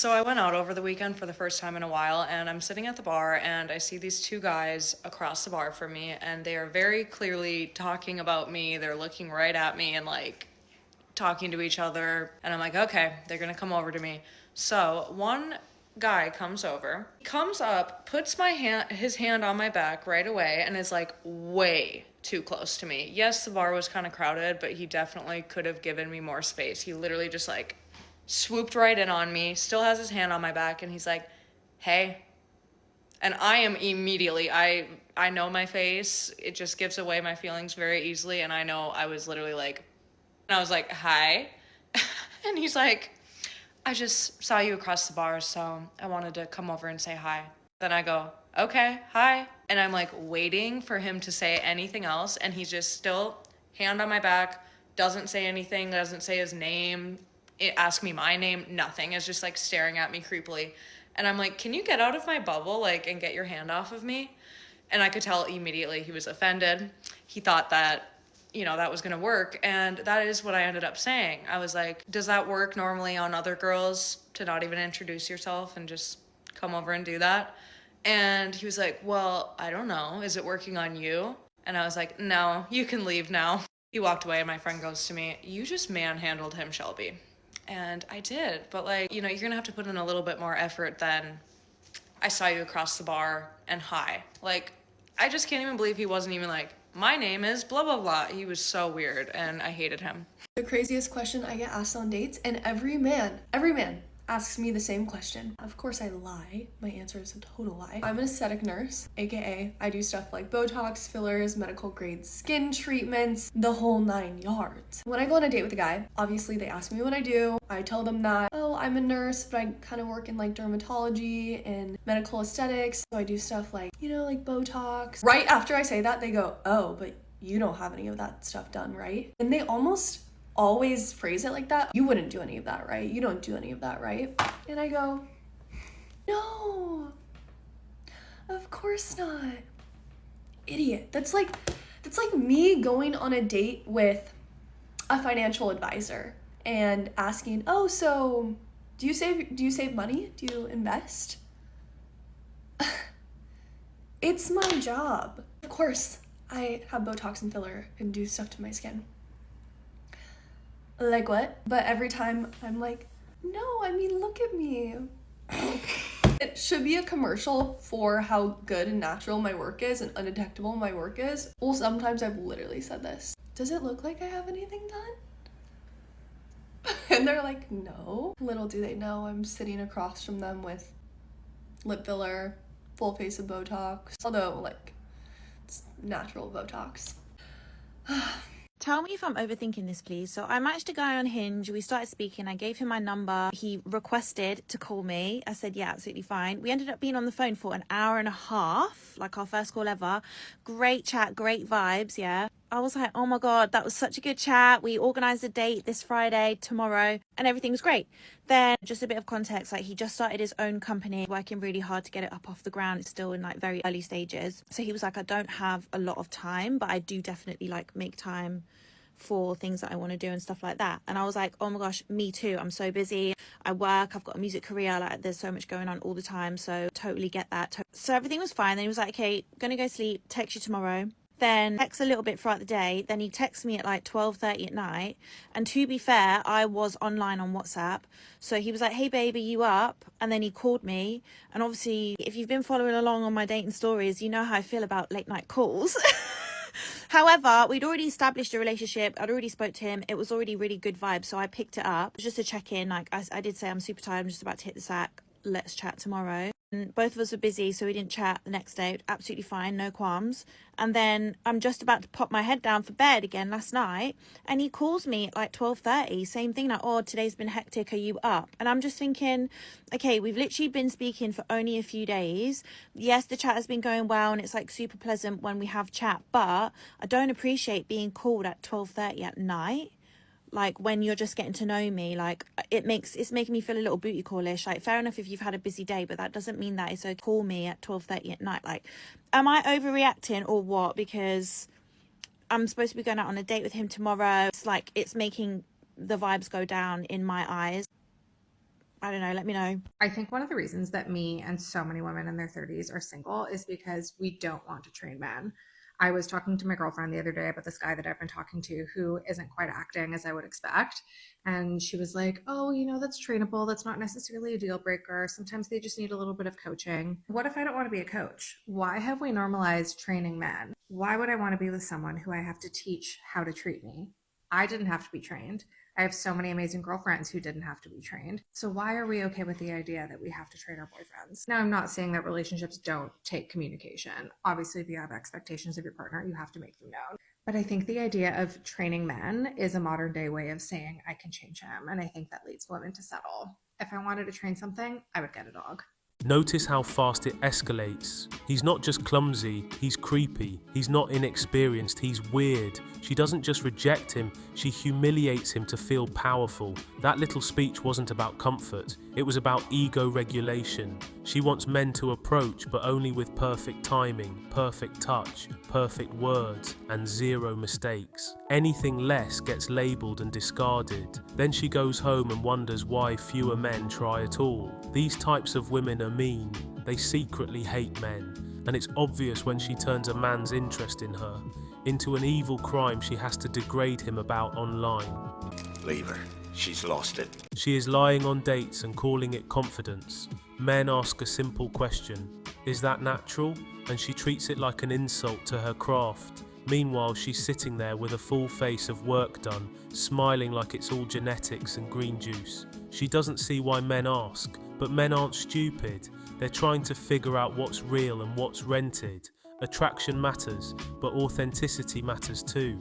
So I went out over the weekend for the first time in a while, and I'm sitting at the bar and I see these two guys across the bar from me, and they are very clearly talking about me. They're looking right at me and like talking to each other, and I'm like, okay, they're gonna come over to me. So one guy comes up, puts his hand on my back right away, and is like way too close to me. Yes, the bar was kind of crowded, but he definitely could have given me more space. He literally just like swooped right in on me, still has his hand on my back, and he's like, hey. And I am immediately, I know my face. It just gives away my feelings very easily, and I know I was literally like, and I was like, hi. And he's like, I just saw you across the bar, so I wanted to come over and say hi. Then I go, okay, hi. And I'm like waiting for him to say anything else, and he's just still hand on my back, doesn't say anything, doesn't say his name, ask me my name, nothing. Is just like staring at me creepily. And I'm like, can you get out of my bubble, like, and get your hand off of me? And I could tell immediately he was offended. He thought that, that was gonna work. And that is what I ended up saying. I was like, does that work normally on other girls to not even introduce yourself and just come over and do that? And he was like, well, I don't know. Is it working on you? And I was like, no, you can leave now. He walked away, and my friend goes to me, you just manhandled him, Shelby. And I did, but like, you're gonna have to put in a little bit more effort than I saw you across the bar and hi. Like, I just can't even believe he wasn't even like, my name is blah, blah, blah. He was so weird, and I hated him. The craziest question I get asked on dates, and every man asks me the same question. Of course I lie. My answer is a total lie. I'm an aesthetic nurse, aka I do stuff like Botox, fillers, medical grade skin treatments, the whole 9 yards. When I go on a date with a guy, obviously they ask me what I do. I tell them that, oh, I'm a nurse, but I kind of work in like dermatology and medical aesthetics. So I do stuff like, like Botox. Right after I say that, they go, oh, but you don't have any of that stuff done, right? And they almost always phrase it like that. You wouldn't do any of that, right? You don't do any of that, right? And I go, no, of course not. Idiot. That's like me going on a date with a financial advisor and asking, oh, so do you save money? Do you invest? It's my job. Of course, I have Botox and filler and do stuff to my skin. Like what? But every time I'm like, no, I mean, look at me. It should be a commercial for how good and natural my work is and undetectable my work is. Well, sometimes I've literally said this. Does it look like I have anything done? And they're like, no. Little do they know I'm sitting across from them with lip filler, full face of Botox. Although, like, it's natural Botox. Tell me if I'm overthinking this, please. So I matched a guy on Hinge. We started speaking. I gave him my number. He requested to call me. I said, yeah, absolutely fine. We ended up being on the phone for an hour and a half, like our first call ever. Great chat, great vibes, yeah. I was like, oh my God, that was such a good chat. We organised a date this Friday, tomorrow, and everything was great. Then just a bit of context, like he just started his own company, working really hard to get it up off the ground. It's still in like very early stages. So he was like, I don't have a lot of time, but I do definitely like make time for things that I want to do and stuff like that. And I was like, oh my gosh, me too. I'm so busy. I work, I've got a music career, like there's so much going on all the time. So totally get that. So everything was fine. Then he was like, okay, gonna go sleep, text you tomorrow. Then text a little bit throughout the day. Then he texts me at like 12:30 at night. And to be fair, I was online on WhatsApp. So he was like, hey baby, you up? And then he called me. And obviously, if you've been following along on my dating stories, you know how I feel about late night calls. However, we'd already established a relationship. I'd already spoke to him. It was already really good vibes. So I picked it up just to check in. Like I did say, I'm super tired. I'm just about to hit the sack. Let's chat tomorrow. And both of us were busy, so we didn't chat the next day. Absolutely fine, no qualms. And then I'm just about to pop my head down for bed again last night, and he calls me at like 12:30, same thing, like, oh, today's been hectic, are you up? And I'm just thinking, okay, we've literally been speaking for only a few days. Yes, the chat has been going well, and it's like super pleasant when we have chat, but I don't appreciate being called at 12:30 at night. Like when you're just getting to know me, like it's making me feel a little booty callish. Like fair enough if you've had a busy day, but that doesn't mean that it's okay to call me at 12:30 at night. Like, am I overreacting or what? Because I'm supposed to be going out on a date with him tomorrow. It's like it's making the vibes go down in my eyes. I don't know, let me know. I think one of the reasons that me and so many women in their 30s are single is because we don't want to train men. I was talking to my girlfriend the other day about this guy that I've been talking to who isn't quite acting as I would expect. And she was like, oh, that's trainable. That's not necessarily a deal breaker. Sometimes they just need a little bit of coaching. What if I don't want to be a coach? Why have we normalized training men? Why would I want to be with someone who I have to teach how to treat me? I didn't have to be trained. I have so many amazing girlfriends who didn't have to be trained. So why are we okay with the idea that we have to train our boyfriends? Now, I'm not saying that relationships don't take communication. Obviously, if you have expectations of your partner, you have to make them known. But I think the idea of training men is a modern day way of saying I can change him. And I think that leads women to settle. If I wanted to train something, I would get a dog. Notice how fast it escalates. He's not just clumsy, he's creepy. He's not inexperienced, he's weird. She doesn't just reject him, she humiliates him to feel powerful. That little speech wasn't about comfort, it was about ego regulation. She wants men to approach, but only with perfect timing, perfect touch, perfect words, and zero mistakes. Anything less gets labelled and discarded. Then she goes home and wonders why fewer men try at all. These types of women are mean. They secretly hate men. And it's obvious when she turns a man's interest in her into an evil crime she has to degrade him about online. Leave her. She's lost it. She is lying on dates and calling it confidence. Men ask a simple question, is that natural? And she treats it like an insult to her craft. Meanwhile, she's sitting there with a full face of work done, smiling like it's all genetics and green juice. She doesn't see why men ask, but men aren't stupid. They're trying to figure out what's real and what's rented. Attraction matters, but authenticity matters too.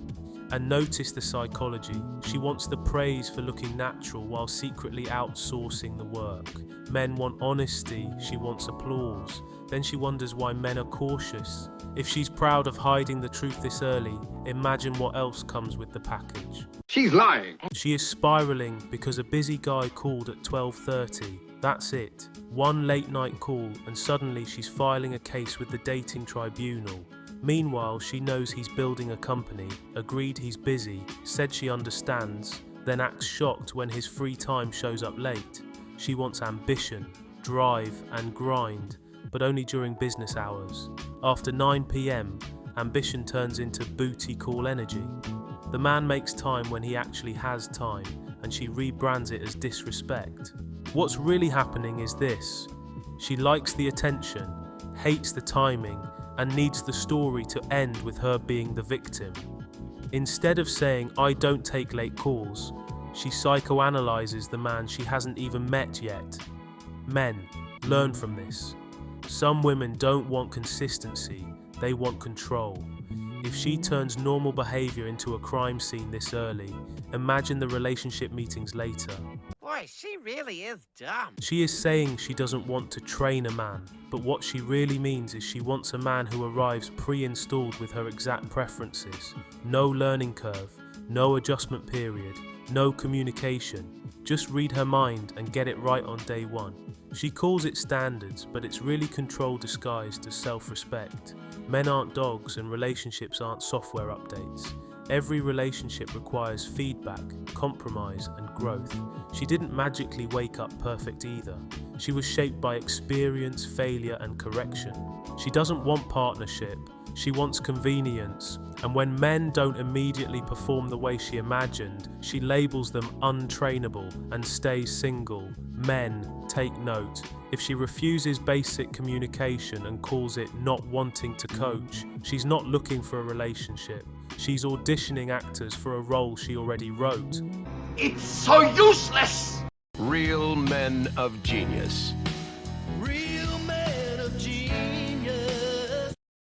And notice the psychology. She wants the praise for looking natural while secretly outsourcing the work. Men want honesty, she wants applause. Then she wonders why men are cautious. If she's proud of hiding the truth this early, imagine what else comes with the package. She's lying. She is spiraling because a busy guy called at 12:30. That's it. One late night call and suddenly she's filing a case with the dating tribunal. Meanwhile, she knows he's building a company, agreed he's busy, said she understands, then acts shocked when his free time shows up late. She wants ambition, drive and grind, but only during business hours. After 9 p.m, ambition turns into booty call energy. The man makes time when he actually has time, and she rebrands it as disrespect. What's really happening is this. She likes the attention, hates the timing, and needs the story to end with her being the victim. Instead of saying, I don't take late calls, she psychoanalyzes the man she hasn't even met yet. Men, learn from this. Some women don't want consistency, they want control. If she turns normal behavior into a crime scene this early, imagine the relationship meetings later. Boy, she really is dumb. She is saying she doesn't want to train a man, but what she really means is she wants a man who arrives pre-installed with her exact preferences. No learning curve, no adjustment period, no communication. Just read her mind and get it right on day one. She calls it standards, but it's really control disguised as self-respect. Men aren't dogs and relationships aren't software updates. Every relationship requires feedback, compromise, and growth. She didn't magically wake up perfect either. She was shaped by experience, failure, and correction. She doesn't want partnership, she wants convenience. And when men don't immediately perform the way she imagined, she labels them untrainable and stays single. Men, take note. If she refuses basic communication and calls it not wanting to coach, she's not looking for a relationship. She's auditioning actors for a role she already wrote. It's so useless! Real men of genius.